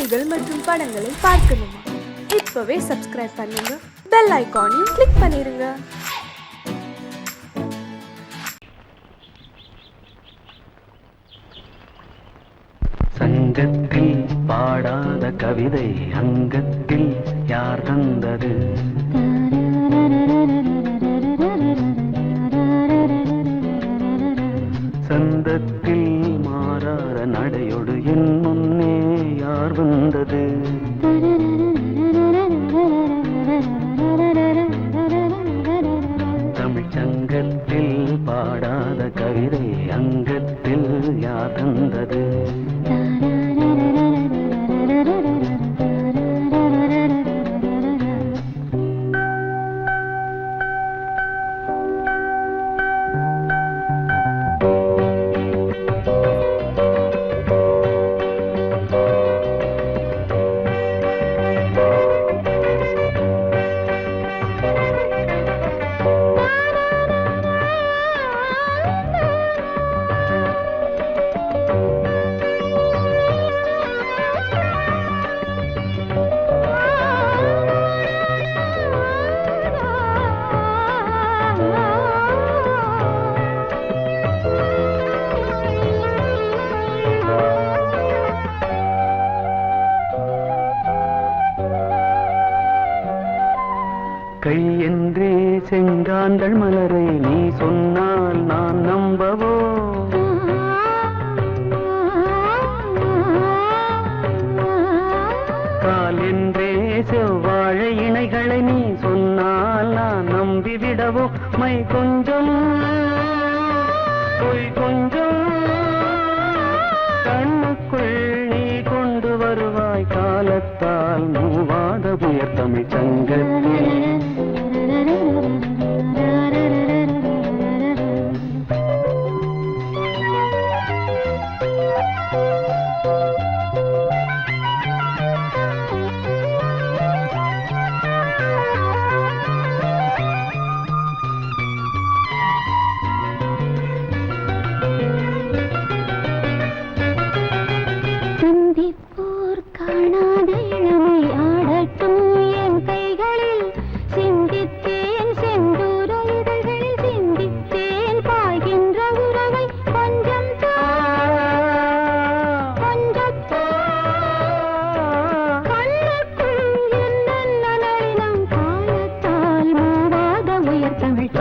செய்திகள் மற்றும் படங்களை பார்க்கணுமா? இப்பவே சப்ஸ்கிரைப் பண்ணுங்க, பெல் ஐகானையும் கிளிக் பண்ணிருங்க. சங்கத்தில் பாடாத கவிதை அங்கத்தில் யார் தந்தது? சந்தத்தில் மாறாத நடையோடு என் முன்னே யார் வந்தது? தமிழ் சங்கத்தில் பாடாத கவிதை அங்கத்தில் யார் தந்தது? கை என்றே செங்காந்தள் மலரை நீ சொன்னால் நான் நம்பவோ? கால் என்றே செவ்வாழை இணைகளை நீ சொன்னால் நான் நம்பிவிடவோ? மை கொஞ்சம் பொய் கொஞ்சம் கண்ணுக்குள் நீ கொண்டு வருவாய் காலத்தால் மூவாத புயர் தமிழ் சங்கத்தில். சிந்திப்போர் காணாத இளமை ஆடட்டும் என் கைகளில், சிந்தித்தேன் செந்தூர இதழ்களில், சிந்தித்தேன் பாய்கின்ற உறவை கொஞ்சம் கண்ணுக்குள் என்னென்ன நளினம் காலத்தால் மூவாத உயர் தமிழ்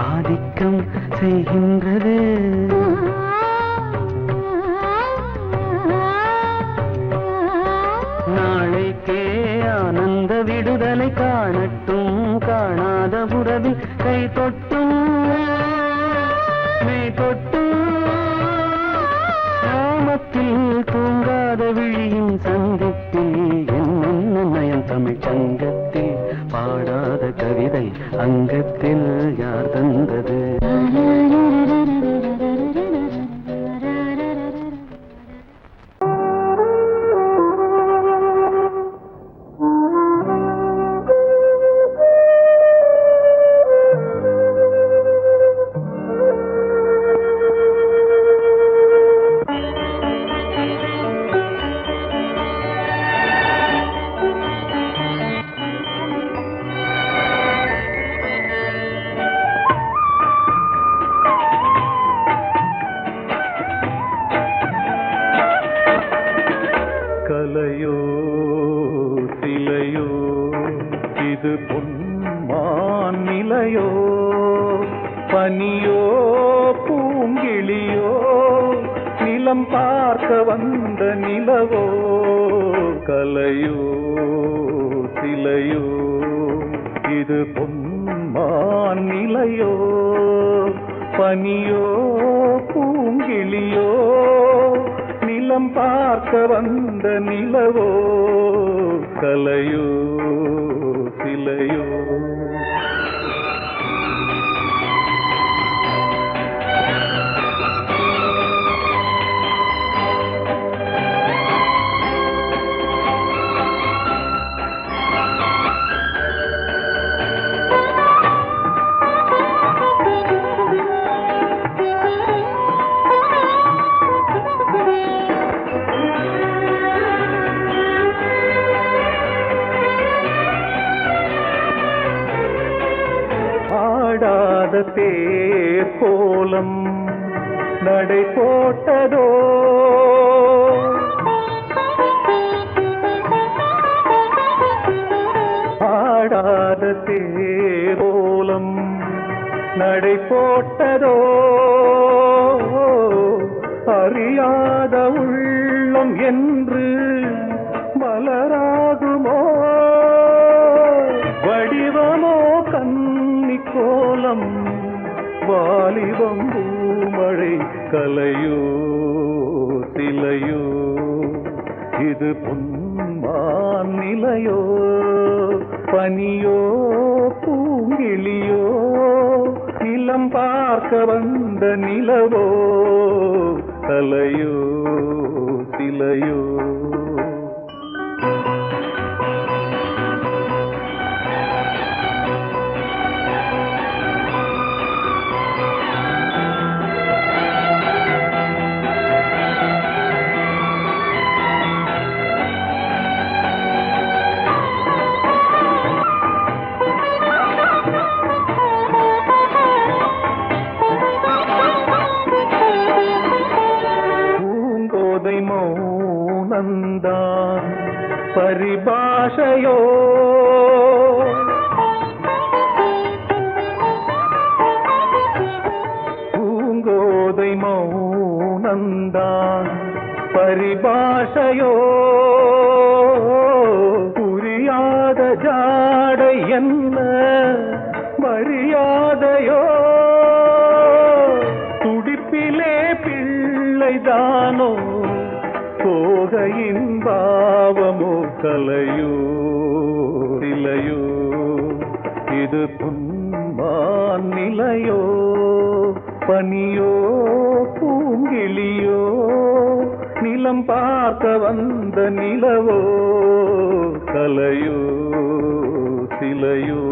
ஆதிக்கம் செய்கின்றது. நாளைக்கே ஆனந்த விடுதலை காணட்டும் காணாத உறவில் கை தொட்டும் மெய் தொட்டும் நாமத்தில் தூங்காத விழியின் சந்திப்பில் என்னென்ன நயம் தமிழ் சங்கத்தில் பாடாத கவிதை அங்கத்தில் யார் தந்தது? கலையோ சிலையோ இது பொன்மான் நிலையோ, பனியோ பூங்கிளியோ நிலம் பார்க்க வந்த நிலவோ? கலையோ சிலையோ இது பொன்மான் நிலையோ, பனியோ பூங்கிளியோ நிலம் பார்க்க வந்த நிலவோ கலையோ சிலையோ தேர் கோலம் நடை போட்டதோ ஆடாத தேர் கோலம் நடை போட்டதோ அறியாத உள்ளம் என்று மலராகுமோ வடிவமோ கன்னி கோலம் வாலிபம் பூமழை கலையோ சிலையோ இது பொன்மான் நிலையோ பனியோ பூங்கிளியோ நிலம் பார்க்க வந்த நிலவோ கலையோ சிலையோ மௌனந்தான் பரிபாஷையோ பூங்கோதை மௌனந்தான் பரிபாஷையோ புரியாத ஜாடை என்ன மரியாதையோ துடிப்பிலே பிள்ளைதானோ போகையின் பாவமோ கலையோ சிலையோ இது பொன்மான் நிலையோ பனியோ பூங்கிளியோ நிலம் பார்க்க வந்த நிலவோ கலையோ சிலையோ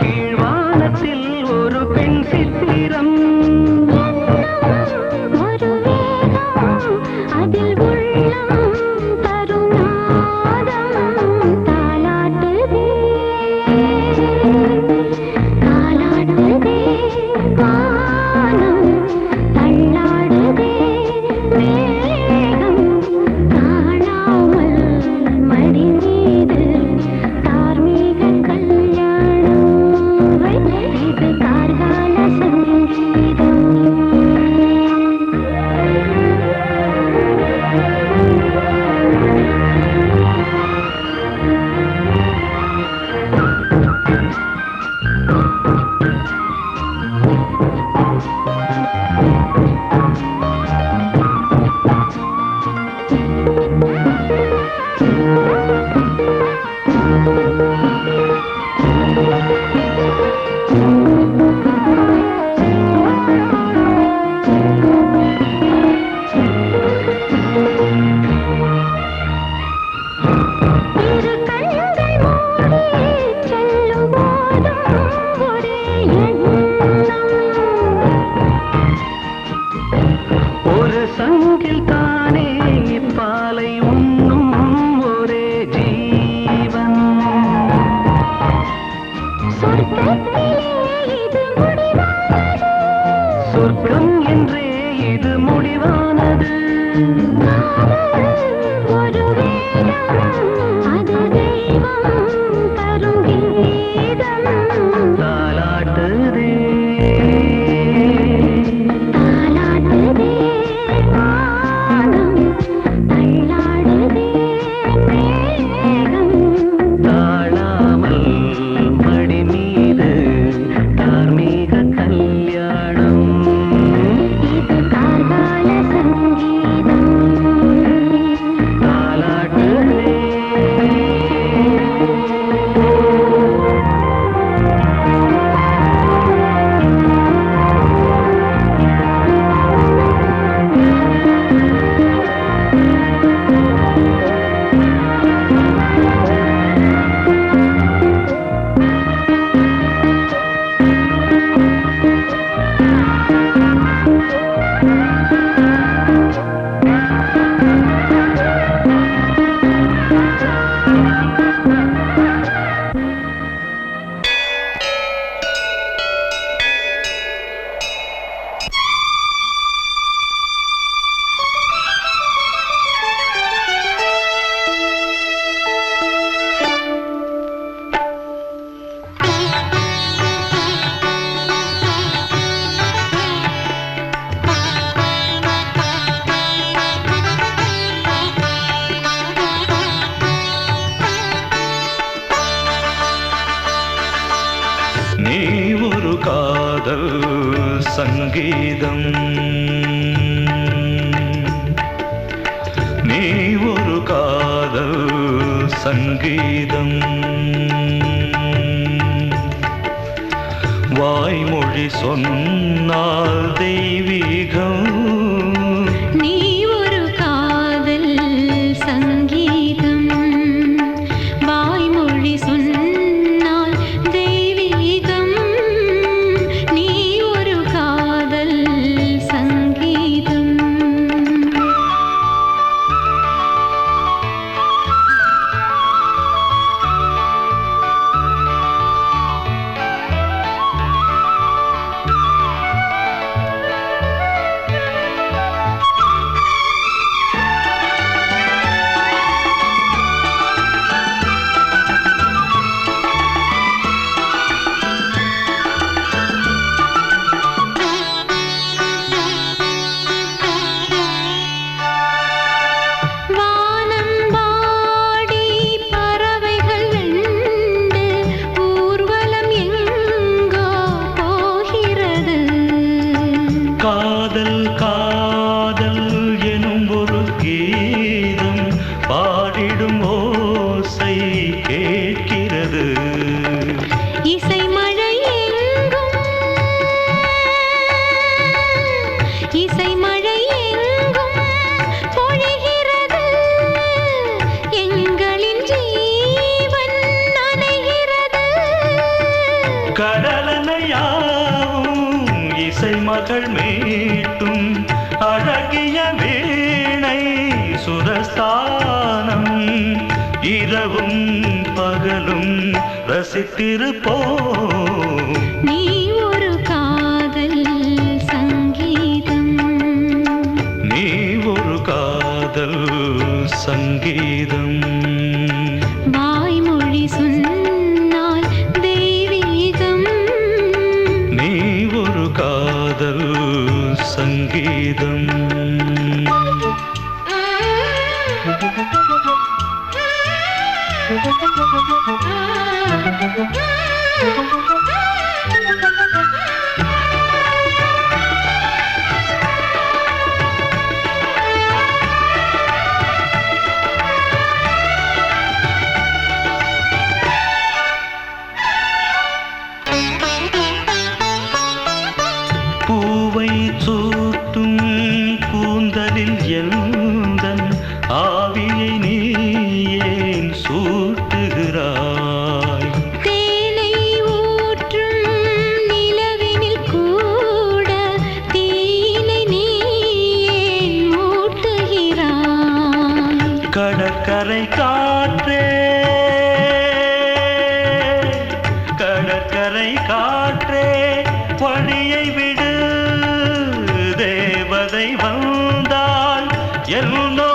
கீழ்வானத்தில் ஒரு பெண் சித்திரம் சங்கீதம் நீ ஒரு காதல் சங்கீதம் வாய்மொழி சொன்னால் தெய்வீகம் நீ ஒரு காதல் சங்கீதம் வாய்மொழி சொன்னால் தெய்வீகம் நீ ஒரு காதல் சங்கீதம் காதல் காதல் எனும் ஒரு கீதம் பாடிடும் ஓசை கேட்கிறது இசை மழை எங்கும் இசை மழை எங்கும் பொழிகிறது எங்களின் ஜீவன் நனைகிறது கடலனையாவும் இசை மகள் மீட்டும் அழகிய வீணை சுரஸ்தானம் இரவும் பகலும் ரசித்திருப்போம் நீ ஒரு காதல் சங்கீதம் நீ ஒரு காதல் சங்கீதம் வாய்மொழி சொன்னால் தெய்வீகம் நீ ஒரு காதல் சங்கீதம் பூவை சூட்டும் கூந்தலில் எந்தன் ஆவியை நீ ஏன் சூட்டுகிறாய் தேனை ஊற்றும் நிலவினில் கூட தீனை நீ ஏன் மூட்டுகிறாய் கடற்கரை காற்றே கடற்கரை காற்றே பணியை விடு தேவதை வந்தால் என்னோ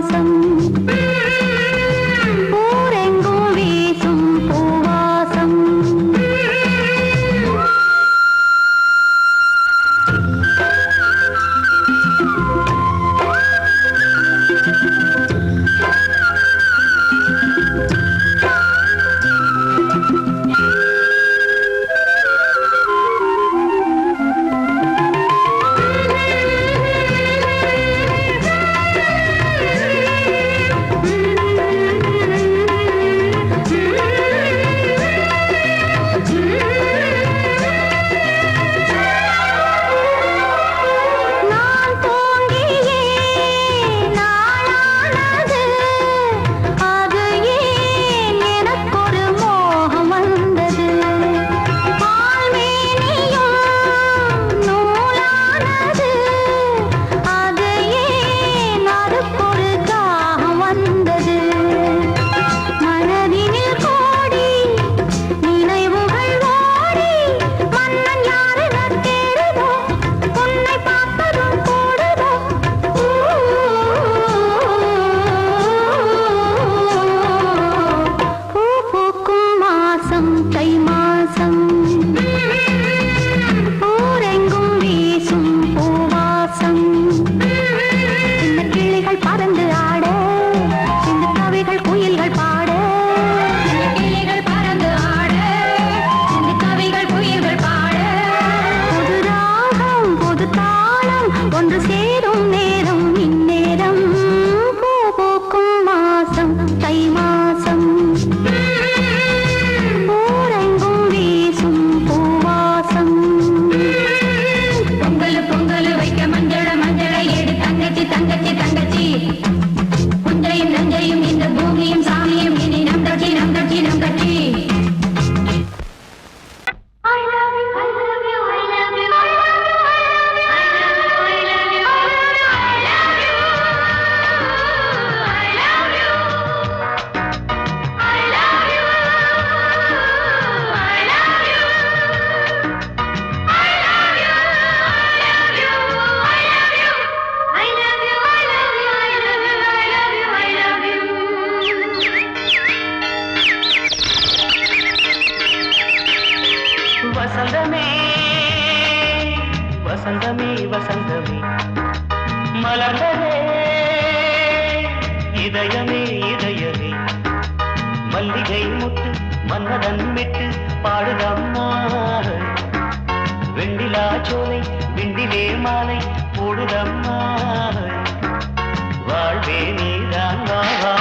மாசம் ஊரெங்கும் வீசும் பூவாசம் வசந்தமே வசந்தமே வசந்தமே மலர்ந்ததே இதயமே இதயமே மல்லிகை முட்டு மன்மதன் விட்டு பாடுதம்மா வெண்ணிலா சோலை விண்டிலே மாலை போடுதம்மா வாழ்வே நீதான் வா வா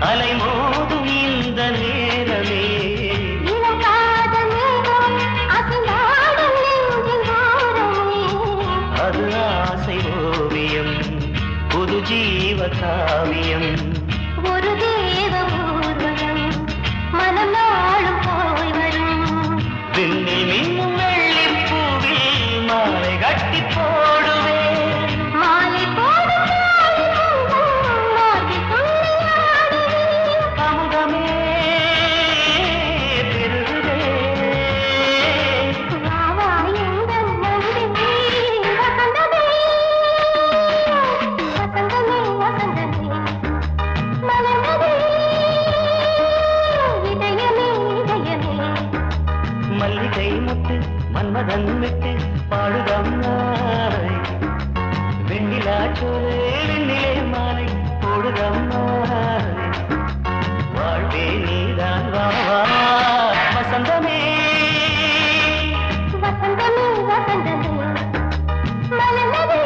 அலைமோதும் இந்த நேரமே அது ஆசை ஓவியம் புது ஜீவ காவியம் ஒரு தேவ ஊர்வலம் மனம் நாளும் போய் வரும் விண்ணில் மின்னும் வெள்ளிப் பூவில் மாலை கட்டி போடுவேன் மாலை மல்லிகை முட்டு மன்மதன் விட்டு பாடுதம்மாய் வெண்ணிலா சோலை வெண்ணிலே மாலை போடுதம்மாய் வாழ்வே நீதான் வா வா வசந்தமே வசந்தமே வசந்தமே மலர்ந்ததே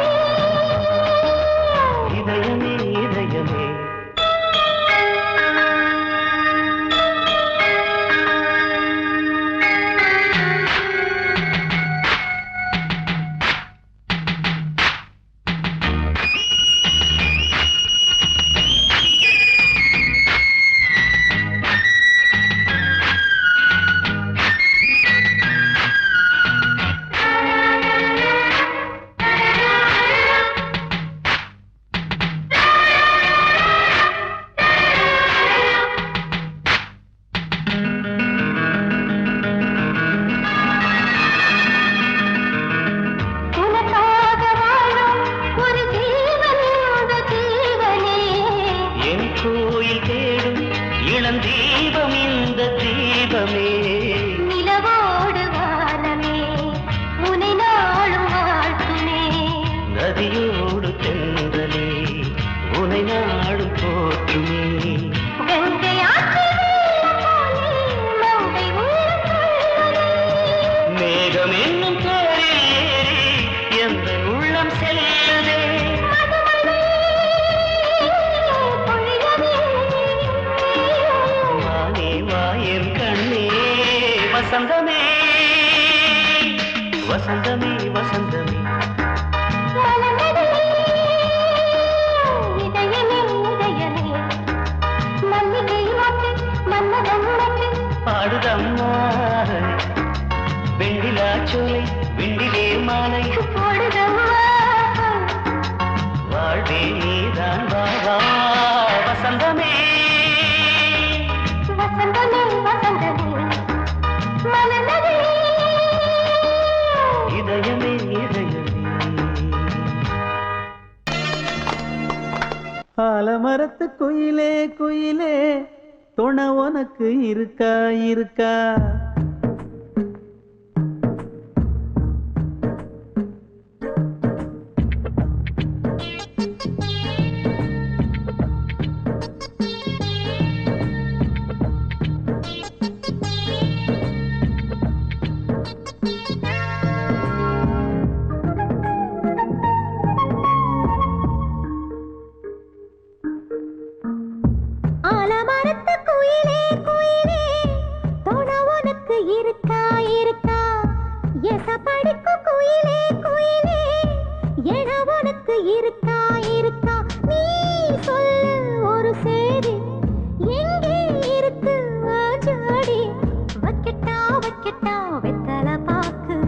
உன்னை நாடும் போற்றுமே. கங்கை ஆற்றில் வெள்ளம் போலே மங்கை உள்ளம் கொள்ளுதே. மேகம் என்னும் தேரில் ஏறி எந்த உள்ளம் செல்லுதே. மதுமழை பொழியவே. வானே வாயன் கண்ணே வசந்தமே வசந்தமே வசந்தமே. மலர்ந்ததே இதயமே இதயமே. மல்லிகை மொட்டு மன்மதன் மொட்டு. பாடுதம்மா வெண்ணிலா சோலை வெண்ணிலே மாலை. போடுதம்மா வாழ்வே நீதான் வாவா வசந்தமே வசந்தமே வசந்தமே. மலர்ந்ததே இதயமே இதயமே. ஆலமரத்து குயிலே குயிலே துணை உனக்கு இருக்கா இருக்கா? ஆலமரத்து குயிலே குயிலே துணை உனக்கு இருக்கா இருக்கா? எசப்படிக்கும் குயிலே குயிலே என உனக்கு இருக்கா இருக்கா? நீ சொல்லு ஒரு சேதி எங்கே இருக்கு ஜோடி? வைக்கட்டா வைக்கட்டா வெத்தலை பாக்கு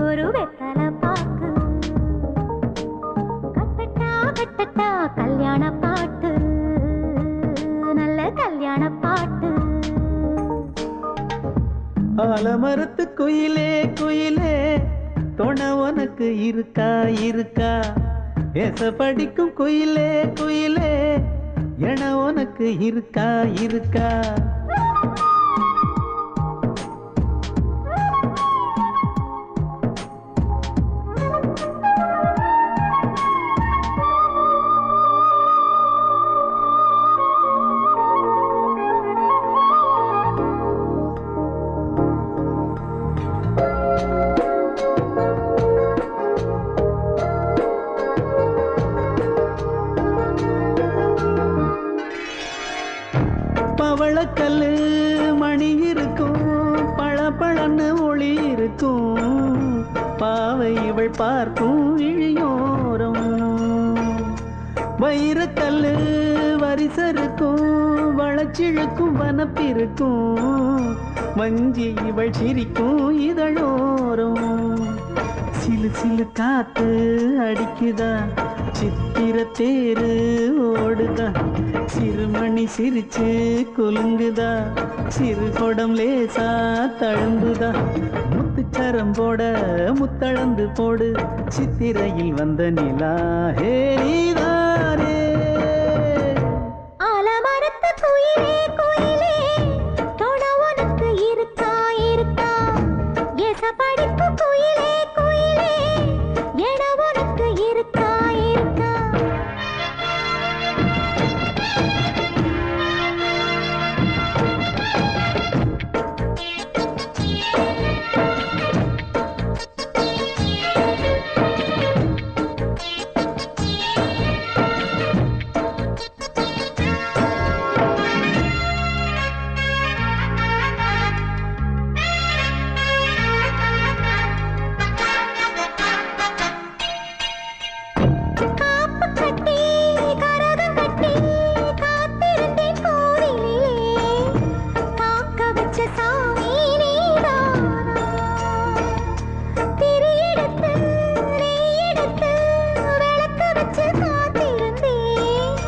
ஒரு வெத்தலை பாக்கு. கட்டட்டா கட்டட்டா கல்யாண பாட்டு நல்ல கல்யாண பாட்டு. ஆலமரத்து குயிலே குயிலே துணை உனக்கு இருக்கா இருக்கா? எச படிக்கும் குயிலே குயிலே என உனக்கு இருக்கா இருக்கா? பவளக்கல்லு மணி இருக்கும் பளபளன்னு ஒளி இருக்கும். பாவை இவள் பார்க்கும் இழியோரம். வைரக்கல்லு வரிசருக்கும் வளச்சிழுக்கும் வனப்பிருக்கும். வஞ்சி இவள் சிரிக்கும் இதழோரம். சிலு சிலு காத்து அடிக்குதா சித்திர தேரு ஓடுதா. சிறுமணி சிரிச்சு குலுங்குதா சிறு கொடம் லேசா தழும்புதா. முத்துச்சரம் போட முத்தளந்து போடு சித்திரையில் வந்த நிலா ஹே நீதானே. ஆலமரத்து குயிலே குயிலே துணை உனக்கு இருக்கா இருக்கா? எசப்படிக்கும் குயிலே குயிலே என உனக்கு இருக்கா இருக்கா? காப்பு கட்டி கரகம் கட்டி காத்திருந்தேன் கோவிலிலே. காக்க வச்ச சாமி நீதானா? திரி எடுத்து நெய் எடுத்து விளக்கு வச்சு காத்திருந்தேன்.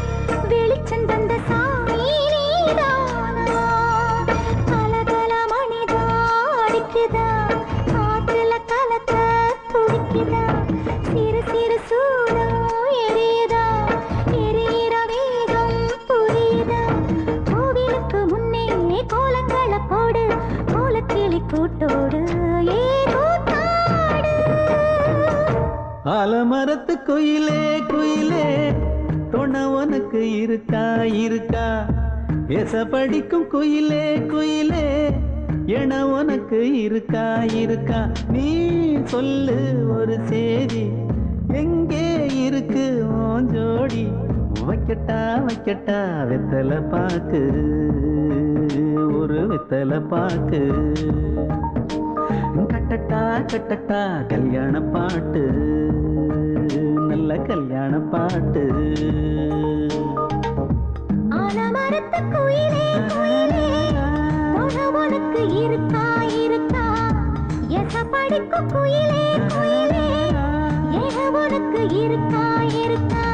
வெளிச்சம் தந்த சாமி நீதானா? கலகல மணிதா அடிக்குதா காற்றுல கலக்க துடிக்குதா. சிறு சிறு சூடம் எரியுதா எரியிற வேகம் புரியுதா. கோவிலுக்கு முன்னே கோலங்களை போடு கோலக்கிளி கூட்டோடு ஏ கூத்தாடு. ஆலமரத்து குயிலே குயிலே உனக்கு இருக்கா இருக்கா எச படிக்கும் குயிலே குயிலே என உனக்கு இருக்கா இருக்கா நீ சொல்லு ஒரு சேதி எங்கே இருக்கு உன் ஜோடி வைக்கட்டா வைக்கட்டா வெத்தலை பாக்கு ஒரு வெத்தலை பாக்கு கட்டட்டா கட்டட்டா கல்யாண பாட்டு நல்ல கல்யாண பாட்டு ஆலமரத்து குயிலே குயிலே உனக்கு இருக்கா இருக்கா எச படிக்கும் குயிலே குயிலே உனக்கு இருக்கா இருக்கா